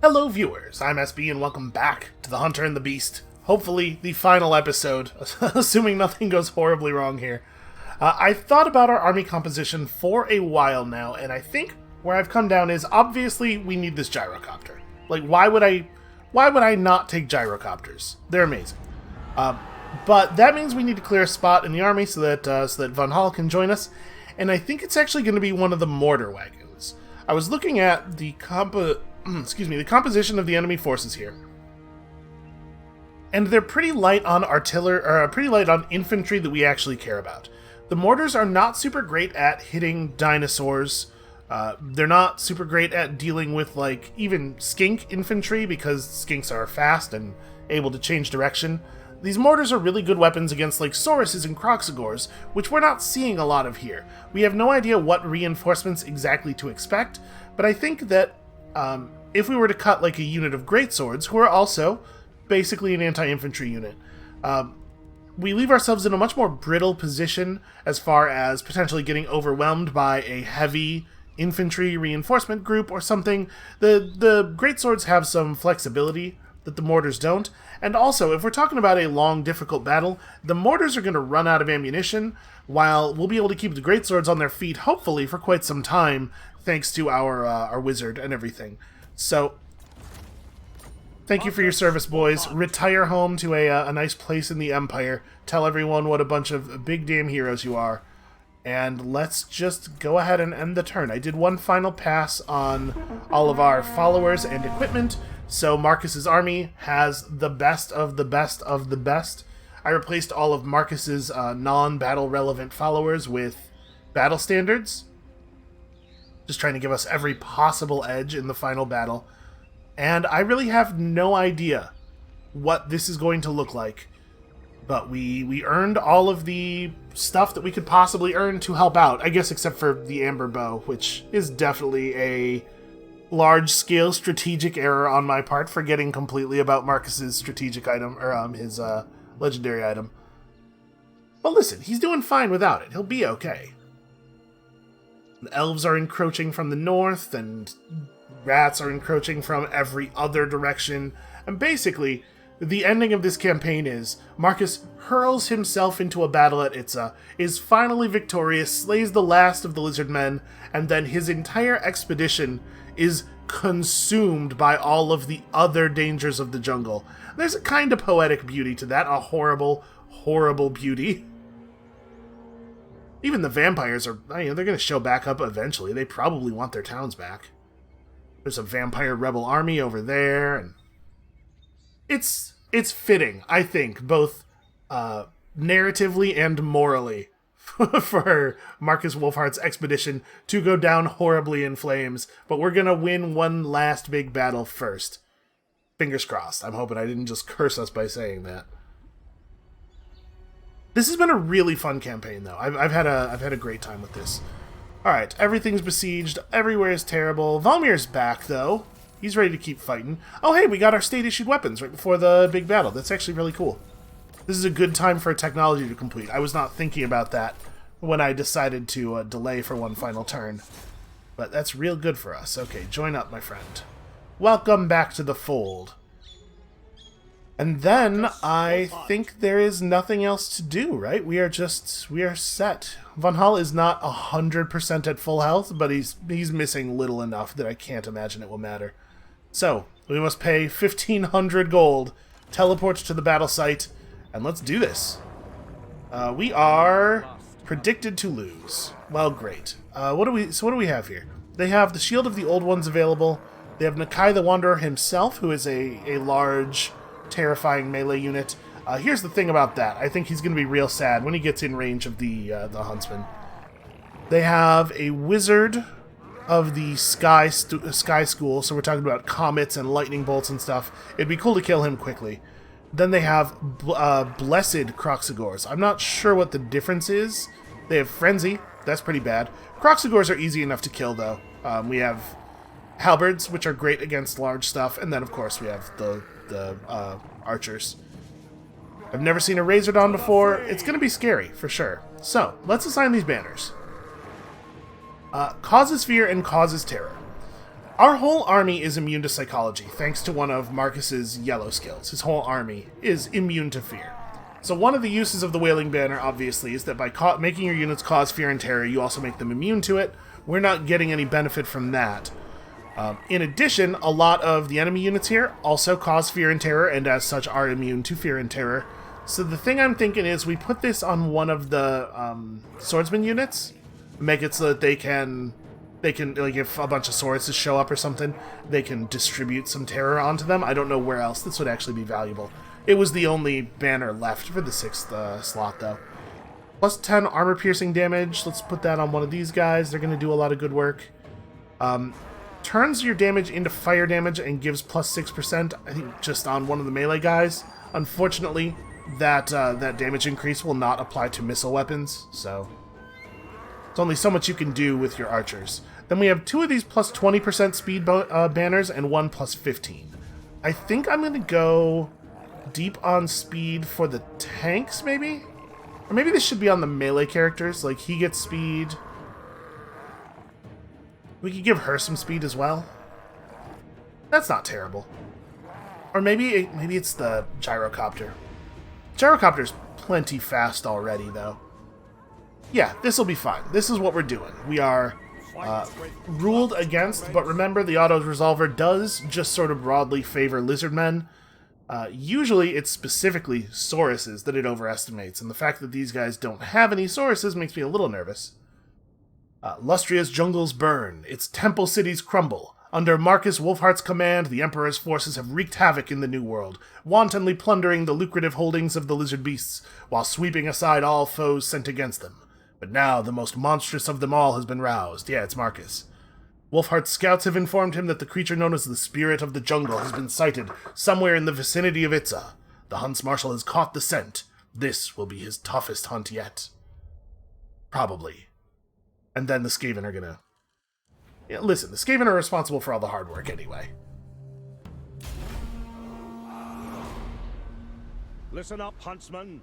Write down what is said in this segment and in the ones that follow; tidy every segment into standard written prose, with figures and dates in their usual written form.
Hello viewers, I'm SB and welcome back to The Hunter and the Beast. Hopefully the final episode, assuming nothing goes horribly wrong here. I've thought about our army composition for a while now, and I think where I've come down is obviously we need this gyrocopter. Like, why would I not take gyrocopters? They're amazing. But that means we need to clear a spot in the army so that Von Hall can join us, and I think it's actually going to be one of the mortar wagons. I was looking at the composition of the enemy forces here, and they're pretty light on artillery, or pretty light on infantry that we actually care about. The mortars are not super great at hitting dinosaurs. They're not super great at dealing with, like, even skink infantry, because skinks are fast and able to change direction. These mortars are really good weapons against, like, sauruses and croxagores, which we're not seeing a lot of here. We have no idea what reinforcements exactly to expect, but I think that if we were to cut, like, a unit of greatswords, who are also basically an anti-infantry unit, we leave ourselves in a much more brittle position as far as potentially getting overwhelmed by a heavy infantry reinforcement group or something. The greatswords have some flexibility that the mortars don't, and also, if we're talking about a long, difficult battle, the mortars are going to run out of ammunition, while we'll be able to keep the greatswords on their feet, hopefully, for quite some time, thanks to our wizard and everything. So, thank you for your service, boys. Retire home to a nice place in the Empire. Tell everyone what a bunch of big damn heroes you are. And let's just go ahead and end the turn. I did one final pass on all of our followers and equipment, so Marcus's army has the best of the best of the best. I replaced all of Marcus's non-battle relevant followers with battle standards, just trying to give us every possible edge in the final battle. And I really have no idea what this is going to look like. But we earned all of the stuff that we could possibly earn to help out. I guess except for the Amber Bow, which is definitely a large-scale strategic error on my part, forgetting completely about Marcus's strategic item, or his legendary item. But listen, he's doing fine without it. He'll be okay. The elves are encroaching from the north, and rats are encroaching from every other direction, and basically, the ending of this campaign is Marcus hurls himself into a battle at Itza, is finally victorious, slays the last of the lizard men, and then his entire expedition is consumed by all of the other dangers of the jungle. There's a kind of poetic beauty to that, a horrible, horrible beauty. Even the vampires are, they're going to show back up eventually. They probably want their towns back. There's a vampire rebel army over there, and it's fitting, I think, both narratively and morally, for Marcus Wolfheart's expedition to go down horribly in flames, but we're gonna win one last big battle first. Fingers crossed. I'm hoping I didn't just curse us by saying that. This has been a really fun campaign, though. I've had a great time with this. Alright, everything's besieged, everywhere is terrible. Valmir's back, though. He's ready to keep fighting. Oh, hey, we got our state-issued weapons right before the big battle. That's actually really cool. This is a good time for a technology to complete. I was not thinking about that when I decided to delay for one final turn. But that's real good for us. Okay, join up, my friend. Welcome back to the fold. And then, I think there is nothing else to do, right? We are set. Von Hall is not 100% at full health, but he's missing little enough that I can't imagine it will matter. So, we must pay 1,500 gold, teleport to the battle site, and let's do this. We are predicted to lose. Well, great. What do we have here? They have the Shield of the Old Ones available. They have Nakai the Wanderer himself, who is a large, terrifying melee unit. Here's the thing about that. I think he's going to be real sad when he gets in range of the Huntsman. They have a Wizard of the Sky School, so we're talking about comets and lightning bolts and stuff. It'd be cool to kill him quickly. Then they have Blessed Croxagores. I'm not sure what the difference is. They have Frenzy. That's pretty bad. Croxagores are easy enough to kill, though. We have Halberds, which are great against large stuff, and then, of course, we have the archers. I've never seen a Razordon before. It's going to be scary, for sure. So, let's assign these banners. Causes fear and causes terror. Our whole army is immune to psychology, thanks to one of Marcus's yellow skills. His whole army is immune to fear. So one of the uses of the Wailing Banner, obviously, is that by making your units cause fear and terror, you also make them immune to it. We're not getting any benefit from that. In addition, a lot of the enemy units here also cause fear and terror, and as such are immune to fear and terror. So the thing I'm thinking is we put this on one of the swordsman units, make it so that they can, like, if a bunch of swords show up or something, they can distribute some terror onto them. I don't know where else this would actually be valuable. It was the only banner left for the 6th slot, though. Plus 10 armor-piercing damage. Let's put that on one of these guys. They're going to do a lot of good work. Turns your damage into fire damage and gives plus 6%, I think, just on one of the melee guys. Unfortunately, that damage increase will not apply to missile weapons, so it's only so much you can do with your archers. Then we have 2 of these plus 20% speed banners and 1 plus 15. I think I'm going to go deep on speed for the tanks, maybe? Or maybe this should be on the melee characters, like he gets speed. We could give her some speed as well. That's not terrible. Or maybe it's the gyrocopter. Gyrocopter's plenty fast already, though. Yeah, this will be fine. This is what we're doing. We are ruled against, but remember the auto-resolver does just sort of broadly favor lizardmen. Usually it's specifically Sauruses that it overestimates, and the fact that these guys don't have any Sauruses makes me a little nervous. Lustria's jungles burn, its temple cities crumble. Under Marcus Wolfheart's command, the Emperor's forces have wreaked havoc in the New World, wantonly plundering the lucrative holdings of the lizard beasts, while sweeping aside all foes sent against them. But now the most monstrous of them all has been roused. Yeah, it's Marcus. Wolfheart's scouts have informed him that the creature known as the Spirit of the Jungle has been sighted somewhere in the vicinity of Itza. The Hunts Marshal has caught the scent. This will be his toughest hunt yet. Probably. And then the Skaven are gonna... Yeah, listen, the Skaven are responsible for all the hard work anyway. Listen up, huntsman.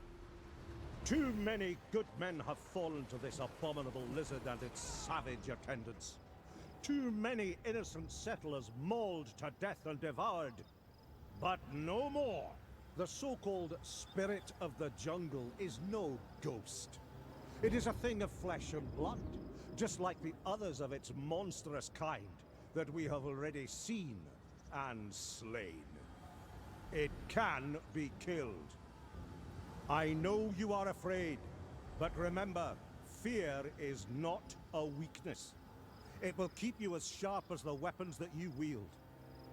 Too many good men have fallen to this abominable lizard and its savage attendants. Too many innocent settlers mauled to death and devoured. But no more. The so-called Spirit of the Jungle is no ghost. It is a thing of flesh and blood, just like the others of its monstrous kind that we have already seen and slain. It can be killed. I know you are afraid, but remember, fear is not a weakness. It will keep you as sharp as the weapons that you wield.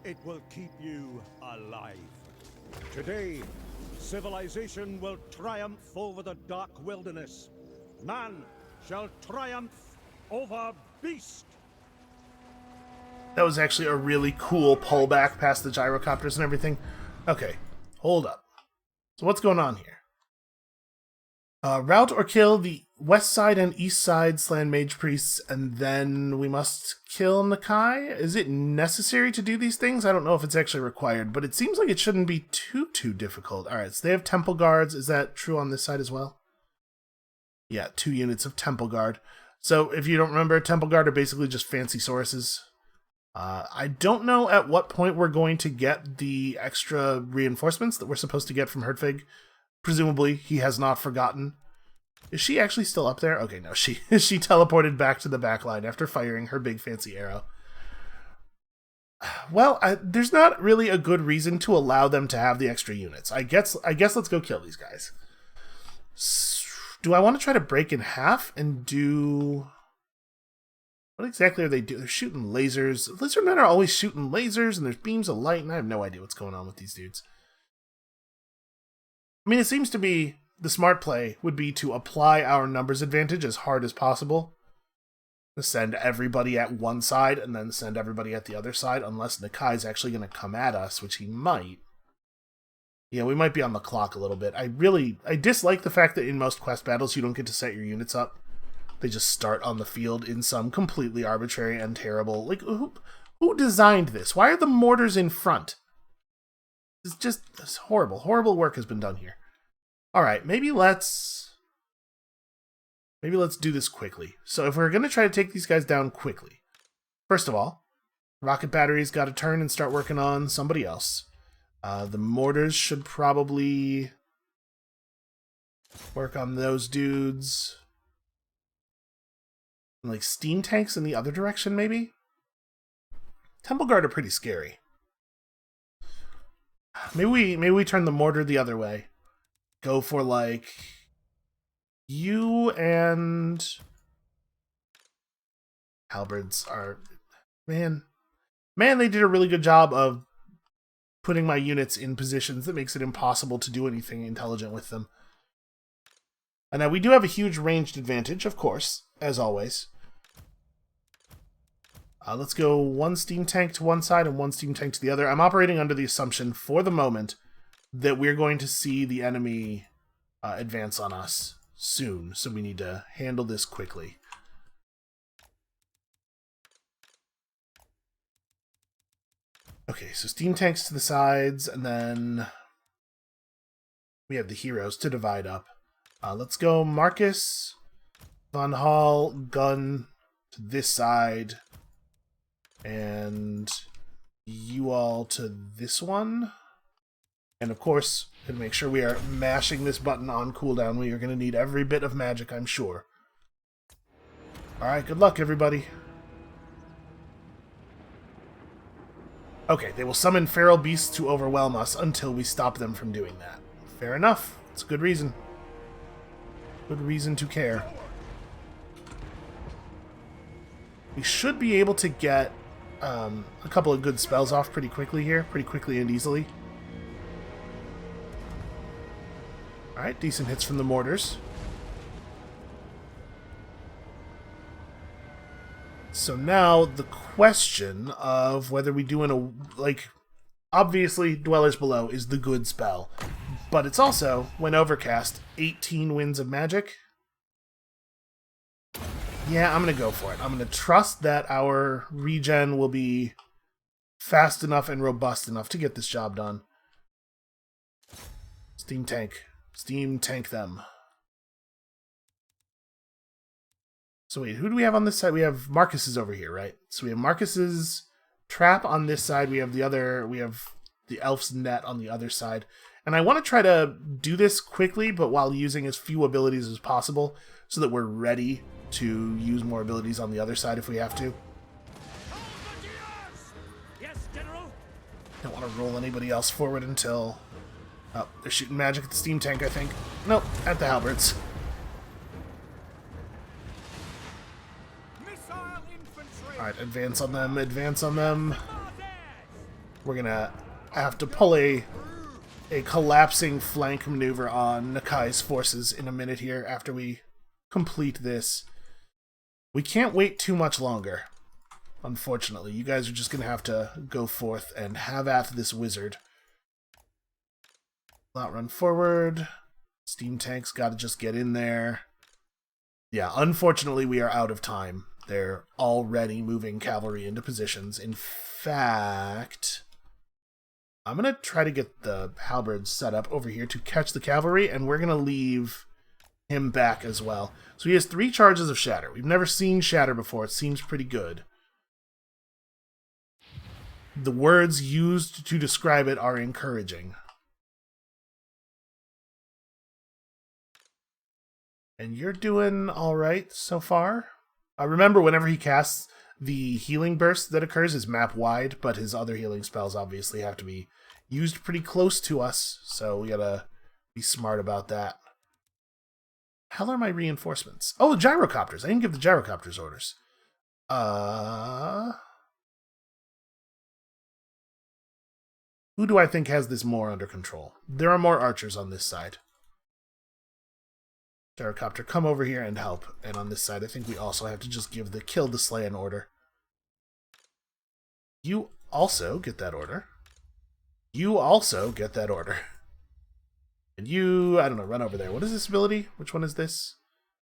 It will keep you alive. Today, civilization will triumph over the dark wilderness. Man shall triumph over beast. That was actually a really cool pullback past the gyrocopters and everything. Okay, hold up. So what's going on here? Rout or kill the west side and east side Slan Mage Priests, and then we must kill Nakai? Is it necessary to do these things? I don't know if it's actually required, but it seems like it shouldn't be too difficult. Alright, so they have Temple Guards. Is that true on this side as well? Yeah, 2 units of Temple Guard. So, if you don't remember, Temple Guard are basically just fancy Sauruses. I don't know at what point we're going to get the extra reinforcements that we're supposed to get from Hertfig. Presumably, he has not forgotten. Is she actually still up there? Okay, no, she teleported back to the back line after firing her big fancy arrow. Well, there's not really a good reason to allow them to have the extra units. I guess let's go kill these guys. Do I want to try to break in half and do... What exactly are they doing? They're shooting lasers. Lizardmen are always shooting lasers, and there's beams of light, and I have no idea what's going on with these dudes. I mean, it seems to be the smart play would be to apply our numbers advantage as hard as possible. Send everybody at one side, and then send everybody at the other side, unless Nakai's actually going to come at us, which he might. Yeah, we might be on the clock a little bit. I dislike the fact that in most quest battles you don't get to set your units up. They just start on the field in some completely arbitrary and terrible... Like, who designed this? Why are the mortars in front? It's horrible. Horrible work has been done here. Alright, maybe let's do this quickly. So if we're going to try to take these guys down quickly, first of all, Rocket batteries got to turn and start working on somebody else. The mortars should probably work on those dudes. And like steam tanks in the other direction, maybe? Temple Guard are pretty scary. Maybe we turn the mortar the other way. Go for like you and halberds are man, they did a really good job of putting my units in positions that makes it impossible to do anything intelligent with them. And now we do have a huge ranged advantage, of course, as always. Let's go one steam tank to one side and one steam tank to the other. I'm operating under the assumption, for the moment, that we're going to see the enemy advance on us soon, so we need to handle this quickly. Okay, so steam tanks to the sides, and then we have the heroes to divide up. Let's go Marcus, Von Hall, Gun to this side, and you all to this one. And of course, to make sure we are mashing this button on cooldown, we are going to need every bit of magic, I'm sure. Alright, good luck, everybody. Okay, they will summon feral beasts to overwhelm us until we stop them from doing that. Fair enough. It's a good reason. Good reason to care. We should be able to get a couple of good spells off pretty quickly here. Pretty quickly and easily. Alright, decent hits from the mortars. So now the question of whether we do obviously Dwellers Below is the good spell, but it's also, when overcast, 18 winds of magic. Yeah, I'm going to go for it. I'm going to trust that our regen will be fast enough and robust enough to get this job done. Steam tank. Steam tank them. So wait, who do we have on this side? We have Marcus's over here, right? So we have Marcus's trap on this side. We have the elf's net on the other side. And I want to try to do this quickly, but while using as few abilities as possible, so that we're ready to use more abilities on the other side if we have to. Yes, General. Don't want to roll anybody else forward until... Oh, they're shooting magic at the steam tank, I think. Nope, at the halberds. Alright, advance on them, advance on them. We're gonna have to pull a collapsing flank maneuver on Nakai's forces in a minute here after we complete this. We can't wait too much longer, unfortunately. You guys are just gonna have to go forth and have at this wizard. Not run forward. Steam tanks gotta just get in there. Yeah, unfortunately we are out of time. They're already moving cavalry into positions. In fact, I'm going to try to get the halberds set up over here to catch the cavalry, and we're going to leave him back as well. So he has 3 charges of Shatter. We've never seen Shatter before. It seems pretty good. The words used to describe it are encouraging. And you're doing all right so far. Remember, whenever he casts, the healing burst that occurs is map-wide, but his other healing spells obviously have to be used pretty close to us, so we gotta be smart about that. How are my reinforcements? Oh, the gyrocopters! I didn't give the gyrocopters orders. Who do I think has this more under control? There are more archers on this side. Gyrocopter, come over here and help. And on this side, I think we also have to just give the kill the slay an order. You also get that order. You also get that order. And you, I don't know, run over there. What is this ability? Which one is this?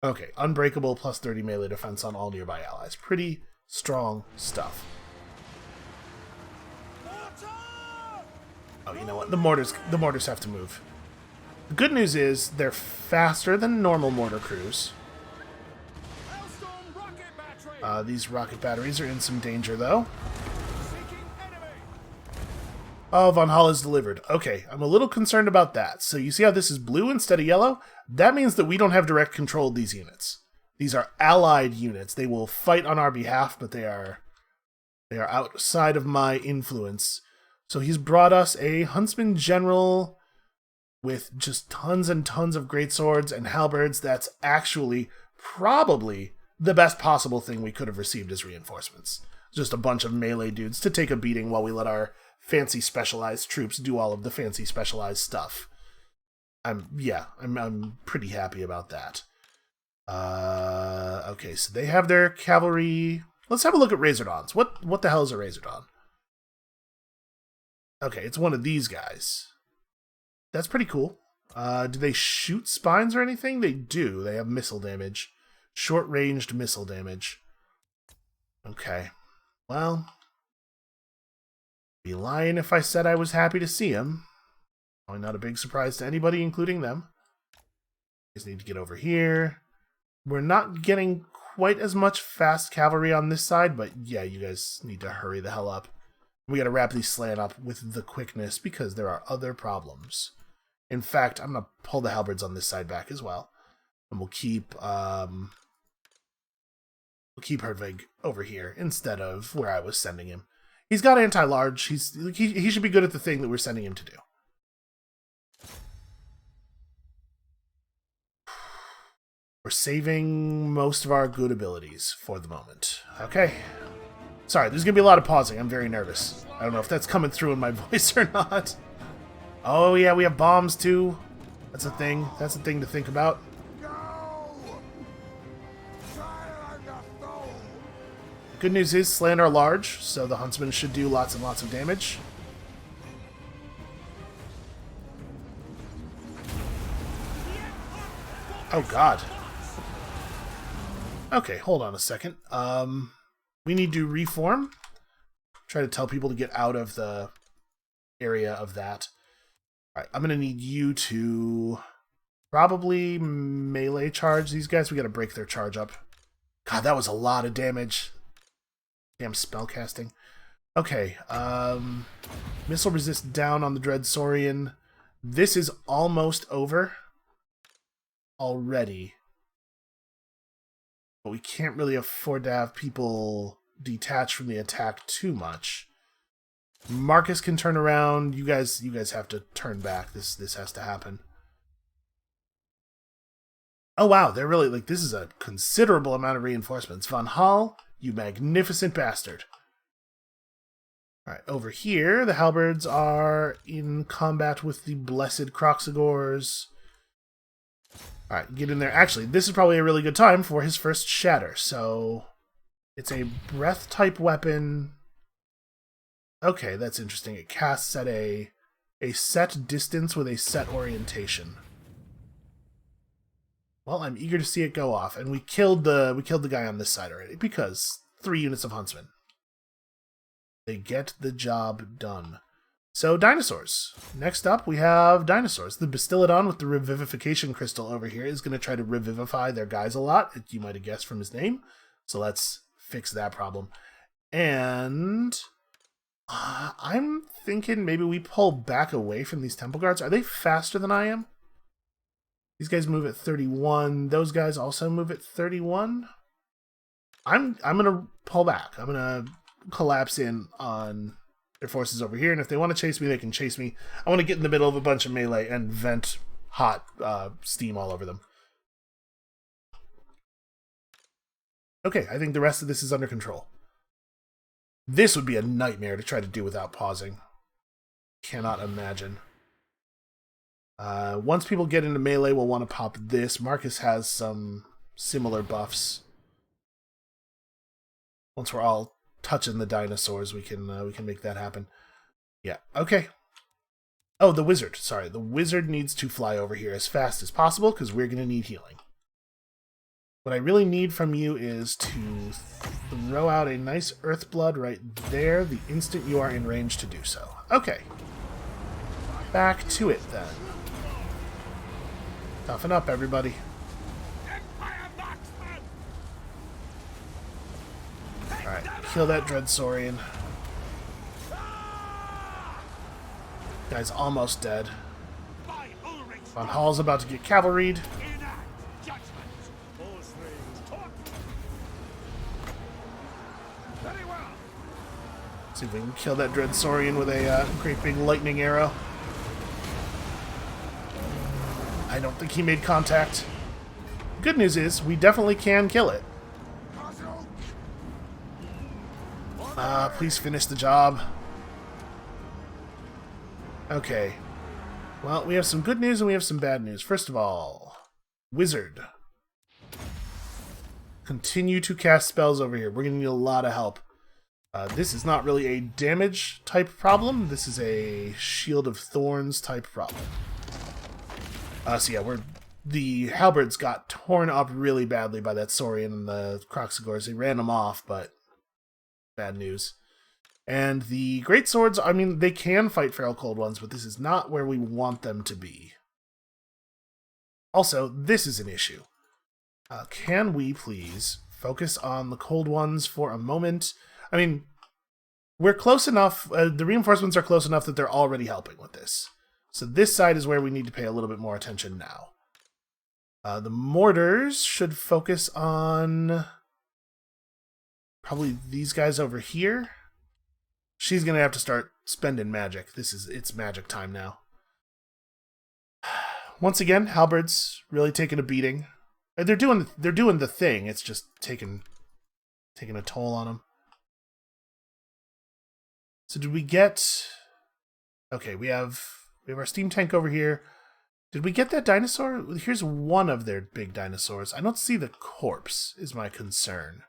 Okay, unbreakable plus 30 melee defense on all nearby allies. Pretty strong stuff. Oh, you know what? The mortars have to move. The good news is they're faster than normal mortar crews. These rocket batteries are in some danger, though. Oh, Von Hall is delivered. Okay, I'm a little concerned about that. So you see how this is blue instead of yellow? That means that we don't have direct control of these units. These are allied units. They will fight on our behalf, but they are outside of my influence. So he's brought us a Huntsman General with just tons and tons of great swords and halberds. That's actually probably the best possible thing we could have received as reinforcements. Just a bunch of melee dudes to take a beating while we let our fancy specialized troops do all of the fancy specialized stuff. I'm pretty happy about that. Okay, so they have their cavalry. Let's have a look at Razordons. What the hell is a Razordon? Okay, it's one of these guys. That's pretty cool. Do they shoot spines or anything? They do. They have missile damage. Short-ranged missile damage. Okay. Well, I'd be lying if I said I was happy to see him. Probably not a big surprise to anybody, including them. Just need to get over here. We're not getting quite as much fast cavalry on this side, but yeah, you guys need to hurry the hell up. We gotta wrap these slaying up with the quickness because there are other problems. In fact, I'm gonna pull the halberds on this side back as well. And we'll keep Herdvig over here instead of where I was sending him. He's got anti-large. He should be good at the thing that we're sending him to do. We're saving most of our good abilities for the moment. Okay. Sorry, there's going to be a lot of pausing. I'm very nervous. I don't know if that's coming through in my voice or not. Oh, yeah, we have bombs, too. That's a thing. That's a thing to think about. Good news is, Slant are large, so the Huntsmen should do lots and lots of damage. Oh, God. Okay, hold on a second. We need to reform. Try to tell people to get out of the area of that. Alright, I'm going to need you to probably melee charge these guys. We got to break their charge up. God, that was a lot of damage. Damn spellcasting. Okay, missile resist down on the Dreadsaurian. This is almost over already. But we can't really afford to have people detach from the attack too much. Marcus can turn around. You guys have to turn back. This has to happen. Oh wow, they're really like this is a considerable amount of reinforcements. Von Hall, you magnificent bastard. Alright, over here, the halberds are in combat with the blessed Croxagors. Alright, get in there. Actually, this is probably a really good time for his first shatter. So, it's a breath-type weapon. Okay, that's interesting. It casts at a set distance with a set orientation. Well, I'm eager to see it go off. And we killed the guy on this side already, because 3 units of Huntsmen. They get the job done. So, dinosaurs. Next up, we have dinosaurs. The Bastillodon with the Revivification Crystal over here is going to try to revivify their guys a lot, you might have guessed from his name. So let's fix that problem. And I'm thinking maybe we pull back away from these Temple Guards. Are they faster than I am? These guys move at 31. Those guys also move at 31. I'm going to pull back. I'm going to collapse in on their forces over here, and if they want to chase me, they can chase me. I want to get in the middle of a bunch of melee and vent hot steam all over them. Okay, I think the rest of this is under control. This would be a nightmare to try to do without pausing. Cannot imagine. Once people get into melee, we'll want to pop this. Marcus has some similar buffs. Once we're all touching the dinosaurs, we can make that happen. Yeah, okay. Oh, the wizard. Sorry, the wizard needs to fly over here as fast as possible because we're going to need healing. What I really need from you is to throw out a nice Earthblood right there the instant you are in range to do so. Okay. Back to it, then. Toughen up, everybody. Alright, kill that Dreadsaurian. Guy's almost dead. By Ulrich's Von Hall's about to get cavalried. enact judgment. All strings taut. Very well. See if we can kill that Dread Saurian with a great big lightning arrow. I don't think he made contact. Good news is, we definitely can kill it. Please finish the job. Okay. Well, we have some good news and we have some bad news. First of all, Wizard. Continue to cast spells over here. We're going to need a lot of help. This is not really a damage type problem. This is a Shield of Thorns type problem. So yeah, the halberds got torn up really badly by that Saurian and the Croxagores. They ran them off, but bad news. And the great swords, I mean, they can fight feral cold ones, but this is not where we want them to be. Also, this is an issue. Can we please focus on the cold ones for a moment? I mean, we're close enough, the reinforcements are close enough that they're already helping with this. So this side is where we need to pay a little bit more attention now. The mortars should focus on probably these guys over here. She's going to have to start spending magic. It's magic time now. Once again, halberds really taking a beating. They're doing the thing. It's just taking a toll on them. So did we get? Okay, we have our steam tank over here. Did we get that dinosaur? Here's one of their big dinosaurs. I don't see the corpse, is my concern.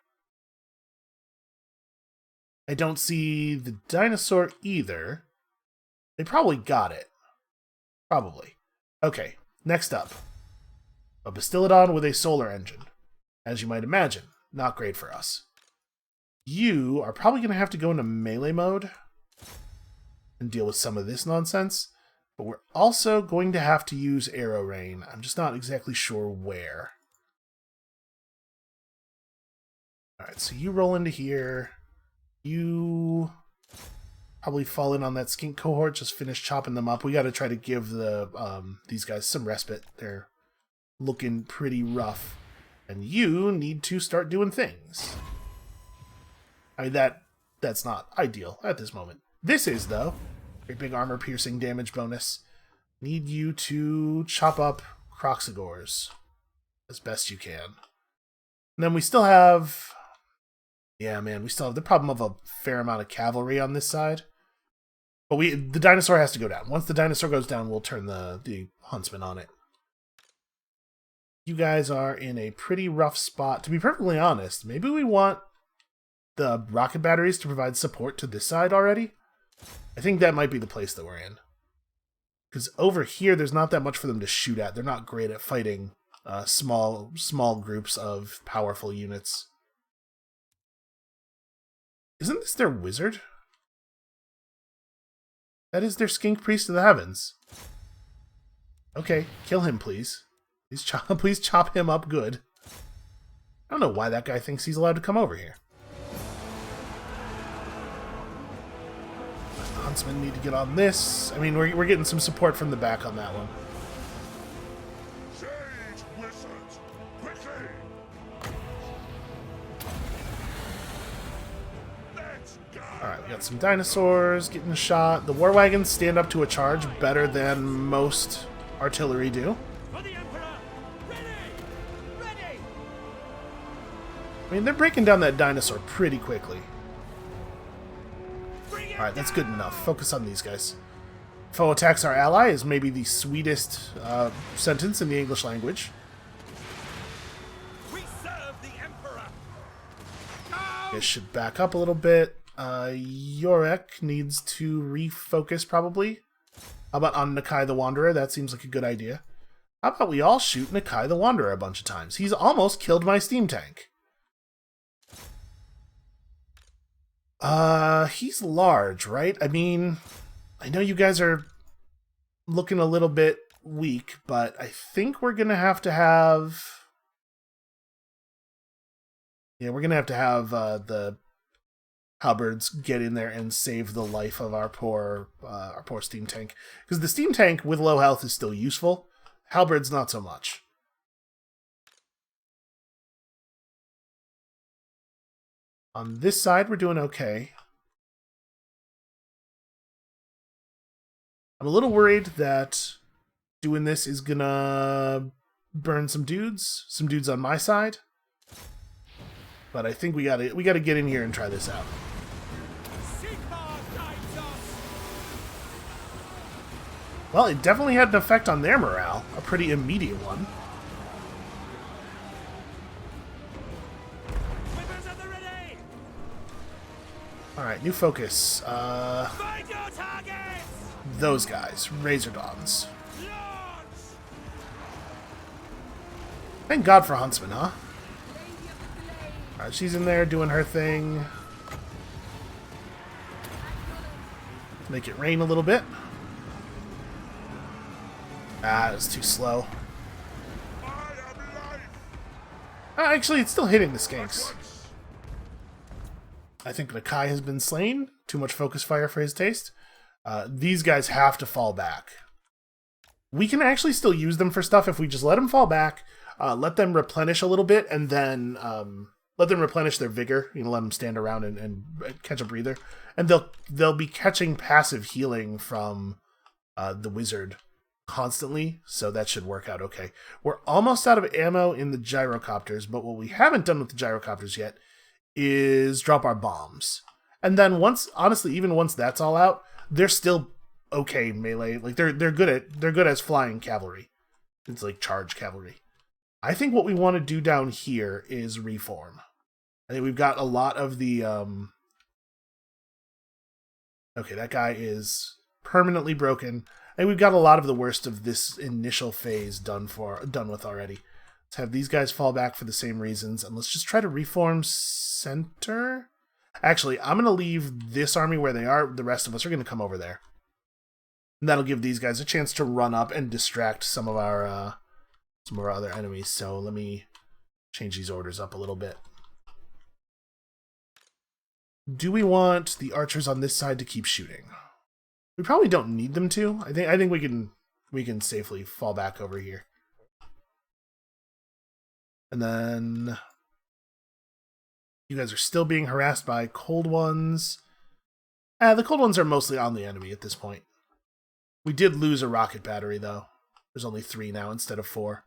I don't see the dinosaur either. They probably got it. Probably. Okay, next up. A Bastillodon with a solar engine. As you might imagine, not great for us. You are probably going to have to go into melee mode and deal with some of this nonsense. But we're also going to have to use arrow rain. I'm just not exactly sure where. Alright, so you roll into here. You probably fall in on that skink cohort. Just finish chopping them up. We got to try to give these guys some respite. They're looking pretty rough. And you need to start doing things. I mean, that's not ideal at this moment. This is, though. Great big armor piercing damage bonus. Need you to chop up Croxagores as best you can. And then we still have... Yeah, man, we still have the problem of a fair amount of cavalry on this side. But the dinosaur has to go down. Once the dinosaur goes down, we'll turn the huntsman on it. You guys are in a pretty rough spot. To be perfectly honest, maybe we want the rocket batteries to provide support to this side already. I think that might be the place that we're in. Because over here, there's not that much for them to shoot at. They're not great at fighting small groups of powerful units. Isn't this their wizard? That is their skink priest of the heavens. Okay, kill him, please. Please chop him up good. I don't know why that guy thinks he's allowed to come over here. The huntsmen need to get on this. I mean, we're getting some support from the back on that one. Sage wizards, quickly! Let's go! Alright, we got some dinosaurs getting shot. The war wagons stand up to a charge better than most artillery do. For the Emperor! Ready! Ready! I mean, they're breaking down that dinosaur pretty quickly. Alright, that's good enough. Focus on these guys. Foe attacks our ally is maybe the sweetest sentence in the English language. We serve the Emperor! This should back up a little bit. Yorek needs to refocus, probably. How about on Nakai the Wanderer? That seems like a good idea. How about we all shoot Nakai the Wanderer a bunch of times? He's almost killed my steam tank. He's large, right? I mean, I know you guys are looking a little bit weak, but I think we're gonna have to have... Yeah, we're gonna have to have, the halberds get in there and save the life of our poor steam tank. Because the steam tank with low health is still useful. Halberds, not so much. On this side, we're doing okay. I'm a little worried that doing this is gonna burn some dudes on my side. But I think we gotta get in here and try this out. Well, it definitely had an effect on their morale, a pretty immediate one. Alright, new focus. Those guys, Razordons. Thank God for Huntsman, huh? Alright, she's in there doing her thing. Make it rain a little bit. Ah, it's too slow. Actually, it's still hitting the skanks. I think Nakai has been slain. Too much focus fire for his taste. These guys have to fall back. We can actually still use them for stuff if we just let them fall back, let them replenish a little bit, and then let them replenish their vigor. You know, let them stand around and catch a breather, and they'll be catching passive healing from the wizard constantly, so that should work out okay. We're almost out of ammo in the gyrocopters, but what we haven't done with the gyrocopters yet is drop our bombs. And then honestly, even once that's all out, they're still okay melee. Like they're good as flying cavalry. It's like charge cavalry. I think what we want to do down here is reform. I think we've got a lot of the okay, that guy is permanently broken. And we've got a lot of the worst of this initial phase done with already. Let's have these guys fall back for the same reasons, and let's just try to reform center. Actually, I'm going to leave this army where they are. The rest of us are going to come over there. And that'll give these guys a chance to run up and distract some of our other enemies. So let me change these orders up a little bit. Do we want the archers on this side to keep shooting? We probably don't need them to. I think we can safely fall back over here. And then you guys are still being harassed by cold ones. The cold ones are mostly on the enemy at this point. We did lose a rocket battery though. There's only 3 now instead of 4.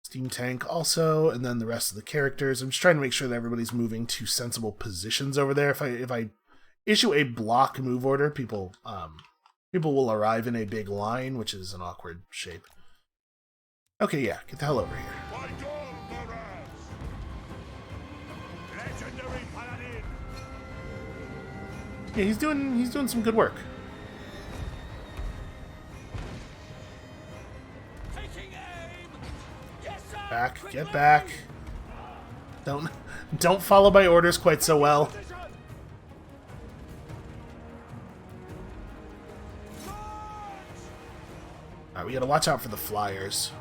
Steam tank also, and then the rest of the characters. I'm just trying to make sure that everybody's moving to sensible positions over there. If I issue a block move order, people will arrive in a big line, which is an awkward shape. Okay, yeah, get the hell over here. Yeah, he's doing some good work. Back, get back. Don't follow my orders quite so well. Alright, we gotta watch out for the flyers.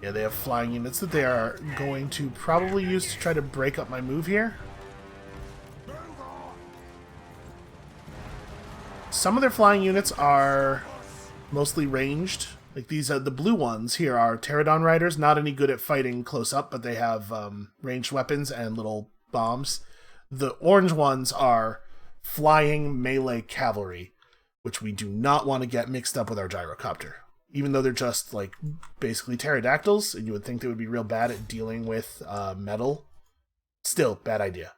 Yeah, they have flying units that they are going to probably use to try to break up my move here. Some of their flying units are mostly ranged. Like these, the blue ones here are pterodon riders, not any good at fighting close up, but they have ranged weapons and little bombs. The orange ones are flying melee cavalry, which we do not want to get mixed up with our gyrocopter. Even though they're just like basically pterodactyls, and you would think they would be real bad at dealing with metal. Still, bad idea.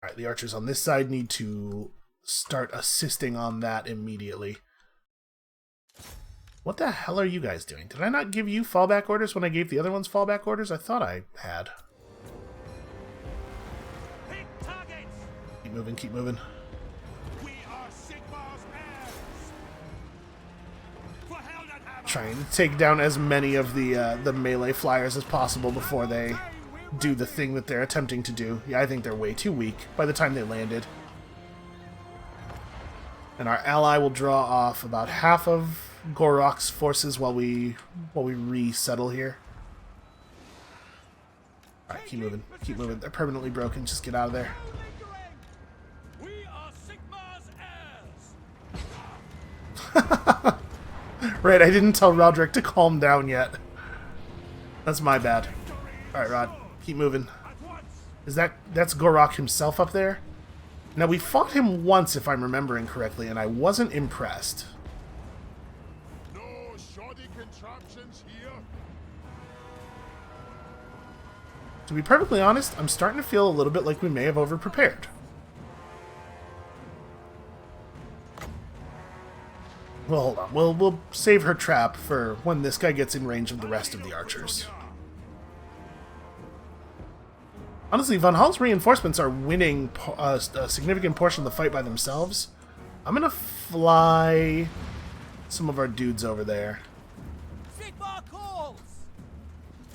Alright, the archers on this side need to start assisting on that immediately. What the hell are you guys doing? Did I not give you fallback orders when I gave the other ones fallback orders? I thought I had. Keep moving, keep moving. Trying to take down as many of the melee flyers as possible before they do the thing that they're attempting to do. Yeah, I think they're way too weak by the time they landed. And our ally will draw off about half of Gorok's forces while we resettle here. Alright, keep moving. Keep moving. They're permanently broken. Just get out of there. We are Sigmar's heirs. Right, I didn't tell Roderick to calm down yet. That's my bad. Alright, Rod. Keep moving. That's Gorok himself up there? Now, we fought him once, if I'm remembering correctly, and I wasn't impressed. No shoddy contraptions here. To be perfectly honest, I'm starting to feel a little bit like we may have overprepared. Well, hold on. We'll save her trap for when this guy gets in range of the rest of the archers. Honestly, Von Hall's reinforcements are winning a significant portion of the fight by themselves. I'm gonna fly some of our dudes over there. Sigmar calls!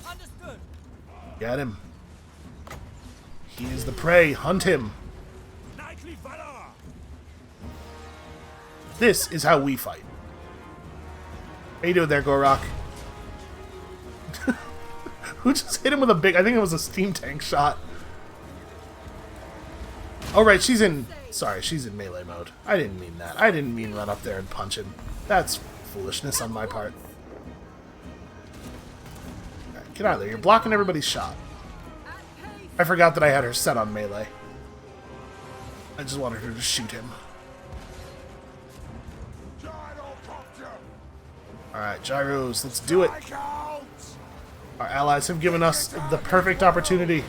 Understood. Get him. He is the prey. Hunt him. Knightly valor. This is how we fight. How you doing there, Gorok? Who just hit him with a big... I think it was a steam tank shot. Oh, right, she's in... Sorry, she's in melee mode. I didn't mean that. I didn't mean run up there and punch him. That's foolishness on my part. Right, get out of there. You're blocking everybody's shot. I forgot that I had her set on melee. I just wanted her to shoot him. Alright, gyros, let's do it. Our allies have given us the perfect opportunity.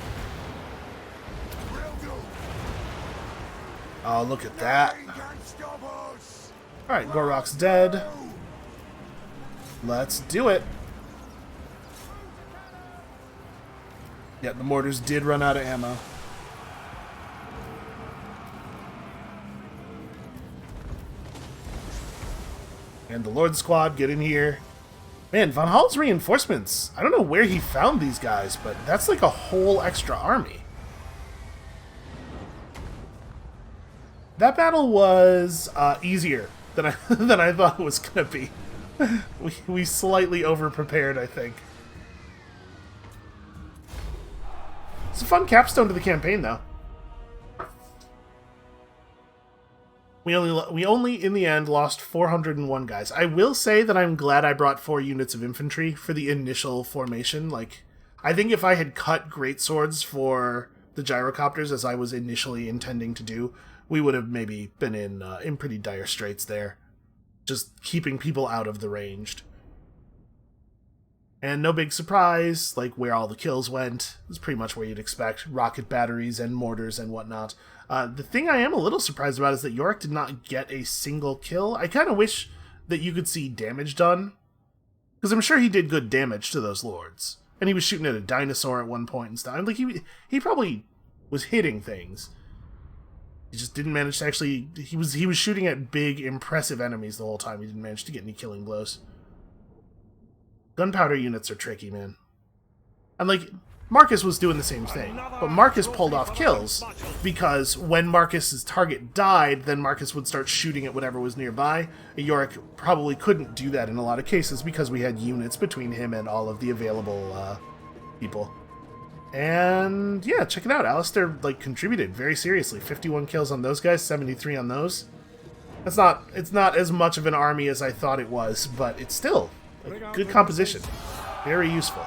Oh, look at that. Alright, Gorok's dead. Let's do it. Yeah, the mortars did run out of ammo. And the Lord Squad, get in here. Man, Von Hall's reinforcements. I don't know where he found these guys, but that's like a whole extra army. That battle was easier than I than I thought it was gonna be. we slightly over-prepared, I think. It's a fun capstone to the campaign, though. We only in the end lost 401 guys. I will say that I'm glad I brought 4 units of infantry for the initial formation. Like, I think if I had cut great swords for the gyrocopters as I was initially intending to do, we would have maybe been in pretty dire straits there. Just keeping people out of the ranged. And no big surprise, like where all the kills went is pretty much where you'd expect. Rocket batteries and mortars and whatnot. The thing I am a little surprised about is that Yorick did not get a single kill. I kind of wish that you could see damage done. Because I'm sure he did good damage to those lords. And he was shooting at a dinosaur at one point and stuff. Like, he probably was hitting things. He just didn't manage to actually... He was shooting at big, impressive enemies the whole time. He didn't manage to get any killing blows. Gunpowder units are tricky, man. And, like, Marcus was doing the same thing. But Marcus pulled off kills because when Marcus's target died, then Marcus would start shooting at whatever was nearby. Yorick probably couldn't do that in a lot of cases because we had units between him and all of the available people. And, yeah, check it out. Alistair, like, contributed very seriously. 51 kills on those guys, 73 on those. It's not as much of an army as I thought it was, but it's still a good composition. Very useful.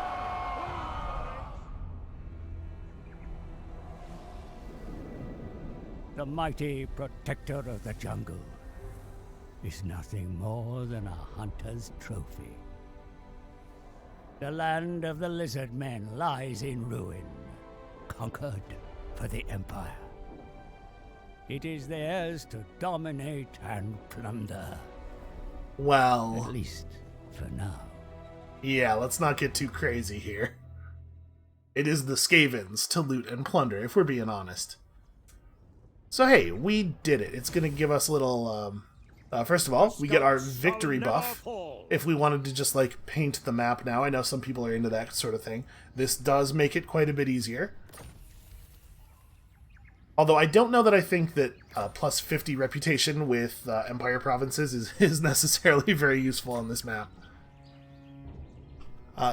The mighty protector of the jungle is nothing more than a hunter's trophy. The land of the lizard men lies in ruin, conquered for the Empire. It is theirs to dominate and plunder. Well... At least for now. Yeah, let's not get too crazy here. It is the Skavens to loot and plunder, if we're being honest. So hey, we did it. It's going to give us a little... first of all, we get our victory buff. If we wanted to just, like, paint the map now. I know some people are into that sort of thing. This does make it quite a bit easier. Although I don't know that I think that plus 50 reputation with Empire provinces is necessarily very useful on this map.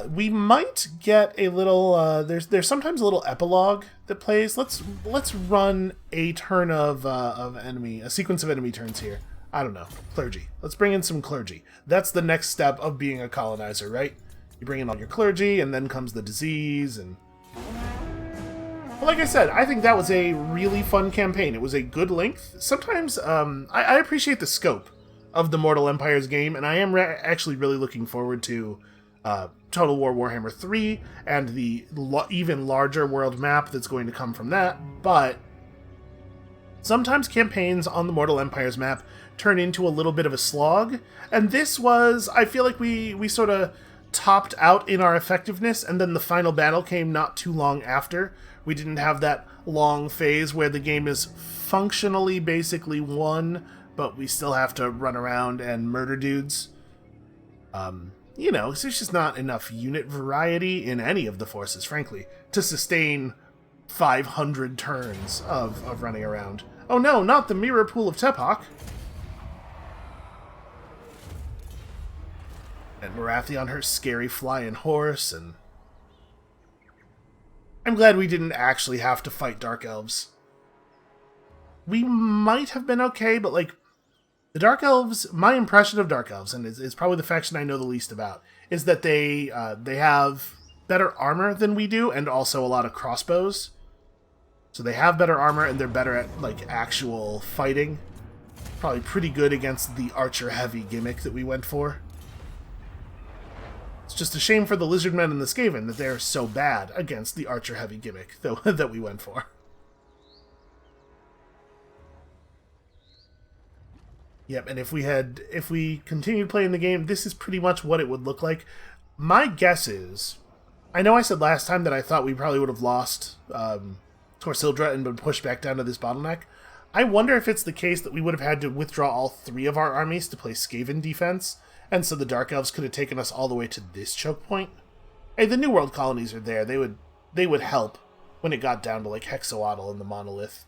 We might get a little. There's sometimes a little epilogue that plays. Let's run a turn of enemy, a sequence of enemy turns here. I don't know, clergy. Let's bring in some clergy. That's the next step of being a colonizer, right? You bring in all your clergy, and then comes the disease. And but like I said, I think that was a really fun campaign. It was a good length. Sometimes I appreciate the scope of the Mortal Empires game, and I am actually really looking forward to Total War Warhammer 3 and the even larger world map that's going to come from that. But sometimes campaigns on the Mortal Empires map turn into a little bit of a slog, and this was, I feel like we sort of topped out in our effectiveness, and then the final battle came not too long after. We didn't have that long phase where the game is functionally basically won, but we still have to run around and murder dudes. You know, there's just not enough unit variety in any of the forces, frankly, to sustain 500 turns of running around. Oh no, not the mirror pool of Tephok! And Marathi on her scary flying horse, and I'm glad we didn't actually have to fight Dark Elves. We might have been okay, but like, the Dark Elves, my impression of Dark Elves, and it's probably the faction I know the least about, is that they have better armor than we do, and also a lot of crossbows. So they have better armor, and they're better at, like, actual fighting. Probably pretty good against the archer-heavy gimmick that we went for. It's just a shame for the Lizardmen and the Skaven that they're so bad against the archer-heavy gimmick that we went for. Yep, and if we continued playing the game, this is pretty much what it would look like. My guess is, I know I said last time that I thought we probably would have lost Torsildra and been pushed back down to this bottleneck. I wonder if it's the case that we would have had to withdraw all 3 of our armies to play Skaven defense, and so the Dark Elves could have taken us all the way to this choke point. Hey, the New World colonies are there. They would help when it got down to like Hexawaddle and the Monolith.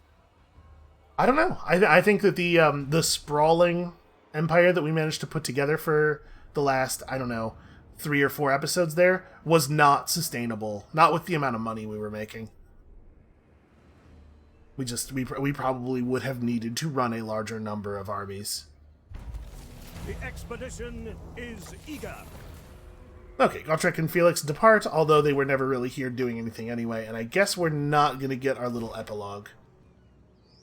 I don't know. I think that the sprawling empire that we managed to put together for the last, I don't know, 3 or 4 episodes there was not sustainable. Not with the amount of money we were making. We probably would have needed to run a larger number of armies. The expedition is eager. Okay, Gotrek and Felix depart, although they were never really here doing anything anyway, and I guess we're not going to get our little epilogue.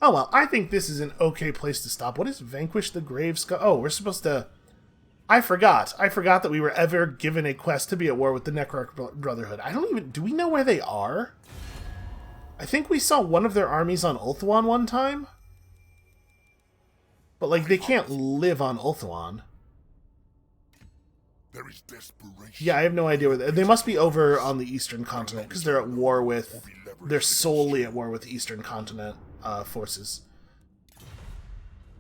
Oh well, I think this is an okay place to stop. What is Vanquish the Grave Skull? Oh, we're supposed to... I forgot that we were ever given a quest to be at war with the Necrarch Brotherhood. I don't even... Do we know where they are? I think we saw one of their armies on Ulthuan one time. But, like, they can't live on Ulthuan. There is desperation. Yeah, I have no idea where they must be over on the Eastern Continent, because they're at war with... They're solely at war with the Eastern Continent forces.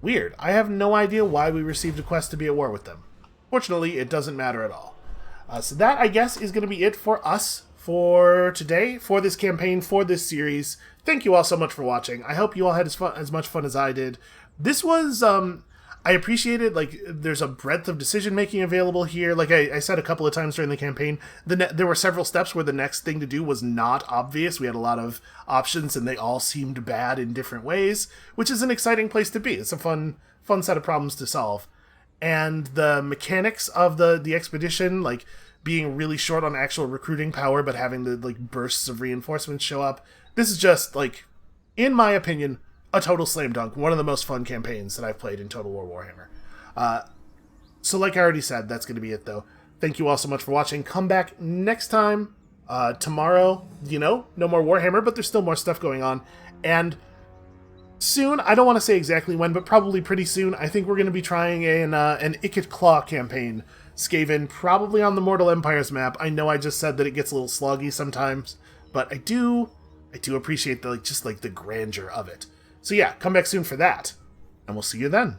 Weird. I have no idea why we received a quest to be at war with them. Fortunately, it doesn't matter at all. So that, I guess, is going to be it for us for today, for this campaign, for this series. Thank you all so much for watching. I hope you all had as much fun as I did. This was, I appreciated, like, there's a breadth of decision-making available here. Like I said a couple of times during the campaign, there were several steps where the next thing to do was not obvious. We had a lot of options, and they all seemed bad in different ways, which is an exciting place to be. It's a fun set of problems to solve. And the mechanics of the expedition, like, being really short on actual recruiting power, but having the, like, bursts of reinforcements show up, this is just, like, in my opinion, a total slam dunk. One of the most fun campaigns that I've played in Total War Warhammer. So like I already said, that's going to be it, though. Thank you all so much for watching. Come back next time. Tomorrow, no more Warhammer, but there's still more stuff going on. And soon, I don't want to say exactly when, but probably pretty soon, I think we're going to be trying an Ikit Claw campaign. Skaven, probably on the Mortal Empires map. I know I just said that it gets a little sloggy sometimes, but I do appreciate the grandeur of it. So yeah, come back soon for that, and we'll see you then.